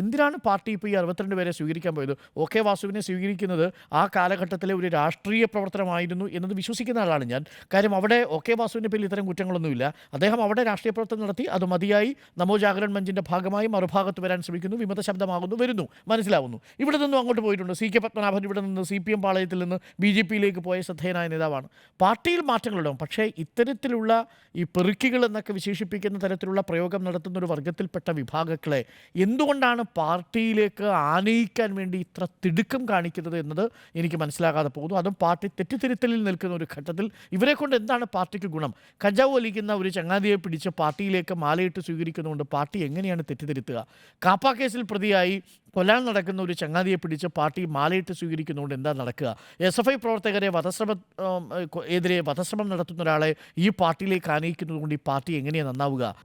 എന്തിനാണ് പാർട്ടി ഇപ്പോൾ ഈ 62 പേരെ സ്വീകരിക്കാൻ പോയത്? OK വാസുവിനെ സ്വീകരിക്കുന്നത് ആ കാലഘട്ടത്തിലെ ഒരു രാഷ്ട്രീയ പ്രവർത്തനമായിരുന്നു എന്നത് വിശ്വസിക്കുന്ന ആളാണ് ഞാൻ. കാര്യം അവിടെ OK വാസുവിൻ്റെ പേരിൽ ഇത്തരം കുറ്റങ്ങളൊന്നുമില്ല. അദ്ദേഹം അവിടെ രാഷ്ട്രീയ പ്രവർത്തനം നടത്തി, അത് മതിയായി നമോജാഗരൺ മഞ്ചിൻ്റെ ഭാഗമായി മറുഭാഗത്ത് വരാൻ ശ്രമിക്കുന്നു, വിമത ശബ്ദമാകുന്നു, വരുന്നു, മനസ്സിലാവുന്നു. ഇവിടെ നിന്നും അങ്ങോട്ട് പോയിട്ടുണ്ട്. CK പത്മനാഭൻ ഇവിടെ നിന്ന് CPM പാളയത്തിൽ നിന്ന് BJPയിലേക്ക് പോയ ശ്രദ്ധേയനായ നേതാവാണ്. പാർട്ടിയിൽ മാറ്റങ്ങളുണ്ടാവും, പക്ഷേ ഇത്തരത്തിലുള്ള ഈ പെറുക്കികൾ എന്നൊക്കെ വിശേഷിപ്പിക്കുന്ന തരത്തിലുള്ള പ്രയോഗം നടത്തുന്ന ഒരു വർഗത്തിൽപ്പെട്ട വിഭാഗങ്ങളെ എന്തുകൊണ്ടാണ് പാർട്ടിയിലേക്ക് ആനയിക്കാൻ വേണ്ടി ഇത്ര തിടുക്കം കാണിക്കുന്നത് എന്നത് എനിക്ക് മനസ്സിലാകാതെ പോകുന്നു. അതും പാർട്ടി തെറ്റിദ്ധരുത്തലിൽ നിൽക്കുന്ന ഒരു ഘട്ടത്തിൽ ഇവരെ കൊണ്ട് എന്താണ് പാർട്ടിക്ക് ഗുണം? കഞ്ചാവ് വലിക്കുന്ന ഒരു ചങ്ങാതിയെ പിടിച്ച് പാർട്ടിയിലേക്ക് മാലയിട്ട് സ്വീകരിക്കുന്നതുകൊണ്ട് പാർട്ടി എങ്ങനെയാണ് തെറ്റിദ്ധരുത്തുക? കാപ്പ കേസിൽ പ്രതിയായി കൊല്ലാൻ നടക്കുന്ന ഒരു ചങ്ങാതിയെ പിടിച്ച് പാർട്ടി മാലയിട്ട് സ്വീകരിക്കുന്നതുകൊണ്ട് എന്താ നടക്കുക? SFI പ്രവർത്തകരെ എതിരെ വധശ്രമം നടത്തുന്ന ഒരാളെ ഈ പാർട്ടിയിലേക്ക് ആനയിക്കുന്നതുകൊണ്ട് ഈ പാർട്ടി എങ്ങനെയാണ് നന്നാവുക?